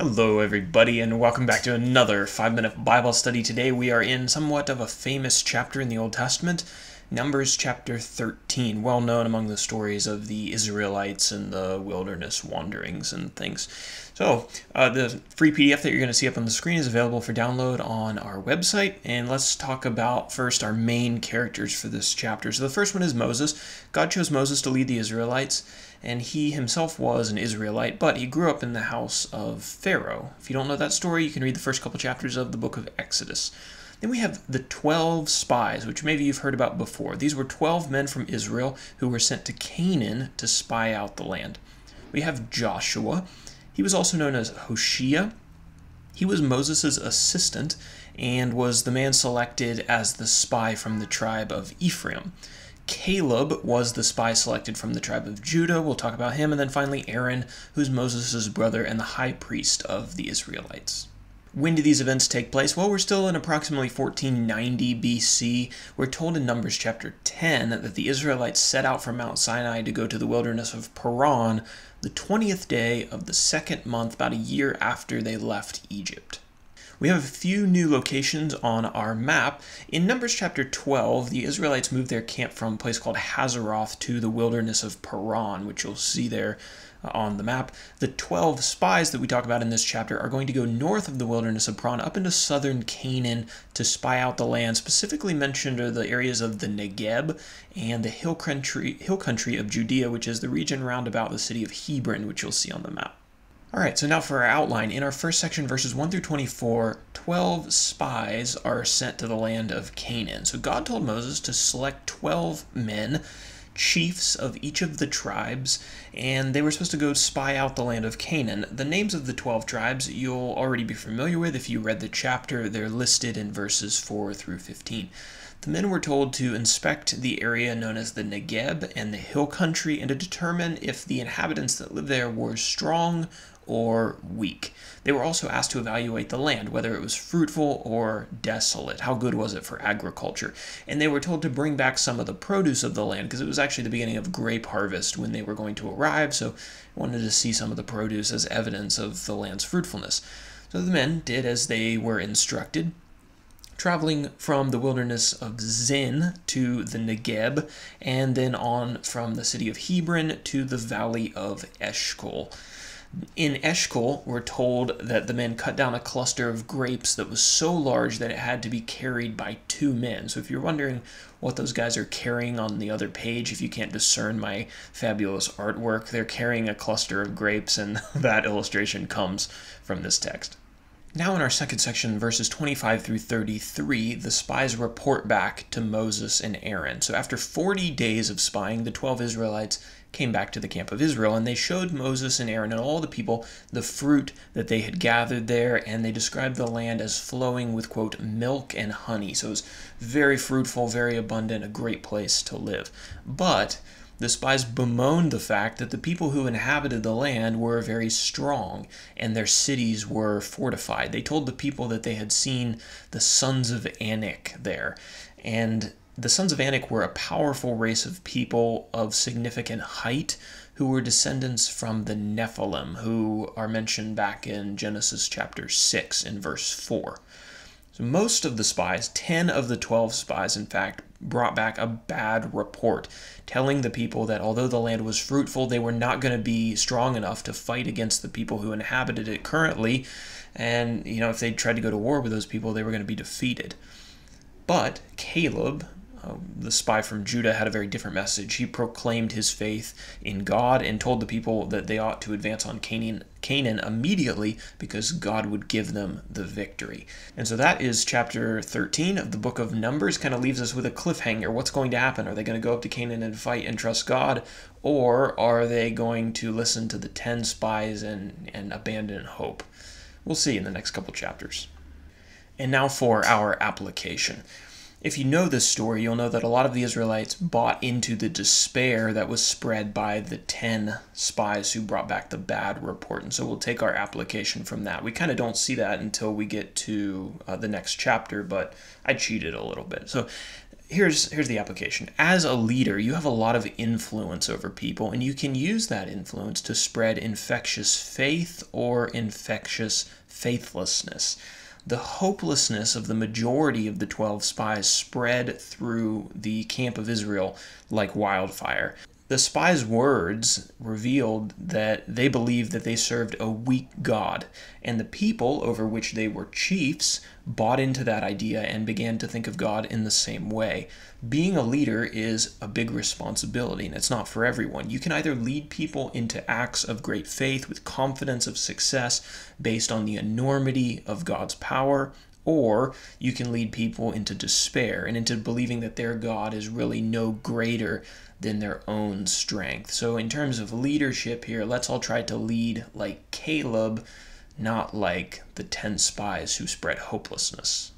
Hello everybody and welcome back to another 5-minute Bible study. Today we are in somewhat of a famous chapter in the Old Testament, Numbers chapter 13, well known among the stories of the Israelites and the wilderness wanderings and things. So the free PDF that you're going to see up on the screen is available for download on our website, and let's talk about first our main characters for this chapter. So the first one is Moses. God chose Moses to lead the Israelites, and he himself was an Israelite, but he grew up in the house of Pharaoh. If you don't know that story, you can read the first couple chapters of the book of Exodus. Then we have the 12 spies, which maybe you've heard about before. These were 12 men from Israel who were sent to Canaan to spy out the land. We have Joshua. He was also known as Hoshea. He was Moses' assistant and was the man selected as the spy from the tribe of Ephraim. Caleb was the spy selected from the tribe of Judah. We'll talk about him. And then finally Aaron, who's Moses' brother and the high priest of the Israelites. When do these events take place? Well, we're still in approximately 1490 BC. We're told in Numbers chapter 10 that the Israelites set out from Mount Sinai to go to the wilderness of Paran the 20th day of the second month, about a year after they left Egypt. We have a few new locations on our map. In Numbers chapter 12, the Israelites moved their camp from a place called Hazeroth to the wilderness of Paran, which you'll see there on the map. The 12 spies that we talk about in this chapter are going to go north of the wilderness of Paran up into southern Canaan to spy out the land. Specifically mentioned are the areas of the Negeb and the hill country of Judea, which is the region round about the city of Hebron, which you'll see on the map. Alright, so now for our outline. In our first section, verses 1 through 24, 12 spies are sent to the land of Canaan. So God told Moses to select 12 men, chiefs of each of the tribes, and they were supposed to go spy out the land of Canaan. The names of the 12 tribes you'll already be familiar with if you read the chapter. They're listed in verses 4 through 15. The men were told to inspect the area known as the Negeb and the hill country and to determine if the inhabitants that lived there were strong or weak. They were also asked to evaluate the land, whether it was fruitful or desolate. How good was it for agriculture? And they were told to bring back some of the produce of the land because it was actually the beginning of grape harvest when they were going to arrive, so wanted to see some of the produce as evidence of the land's fruitfulness. So the men did as they were instructed, traveling from the wilderness of Zin to the Negeb, and then on from the city of Hebron to the valley of Eshcol. In Eshcol, we're told that the men cut down a cluster of grapes that was so large that it had to be carried by 2 men. So if you're wondering what those guys are carrying on the other page, if you can't discern my fabulous artwork, they're carrying a cluster of grapes, and that illustration comes from this text. Now in our second section, verses 25 through 33, the spies report back to Moses and Aaron. So after 40 days of spying, the 12 Israelites came back to the camp of Israel, and they showed Moses and Aaron and all the people the fruit that they had gathered there, and they described the land as flowing with, quote, milk and honey. So it was very fruitful, very abundant, a great place to live. But the spies bemoaned the fact that the people who inhabited the land were very strong and their cities were fortified. They told the people that they had seen the sons of Anak there, and the sons of Anak were a powerful race of people of significant height who were descendants from the Nephilim, who are mentioned back in Genesis chapter 6 in verse 4. So most of the spies, 10 of the 12 spies in fact, brought back a bad report, telling the people that although the land was fruitful, they were not going to be strong enough to fight against the people who inhabited it currently, and if they tried to go to war with those people, they were going to be defeated. But Caleb, the spy from Judah, had a very different message. He proclaimed his faith in God and told the people that they ought to advance on Canaan immediately because God would give them the victory. And so that is chapter 13 of the book of Numbers. Kind of leaves us with a cliffhanger. What's going to happen? Are they going to go up to Canaan and fight and trust God? Or are they going to listen to the 10 spies and abandon hope? We'll see in the next couple chapters. And now for our application. If you know this story, you'll know that a lot of the Israelites bought into the despair that was spread by the 10 spies who brought back the bad report. And so we'll take our application from that. We kind of don't see that until we get to the next chapter, but I cheated a little bit. So here's the application. As a leader, you have a lot of influence over people, and you can use that influence to spread infectious faith or infectious faithlessness. The hopelessness of the majority of the 12 spies spread through the camp of Israel like wildfire. The spies' words revealed that they believed that they served a weak God, and the people over which they were chiefs bought into that idea and began to think of God in the same way. Being a leader is a big responsibility, and it's not for everyone. You can either lead people into acts of great faith with confidence of success based on the enormity of God's power, or you can lead people into despair and into believing that their God is really no greater than their own strength. So in terms of leadership here, let's all try to lead like Caleb, not like the 10 spies who spread hopelessness.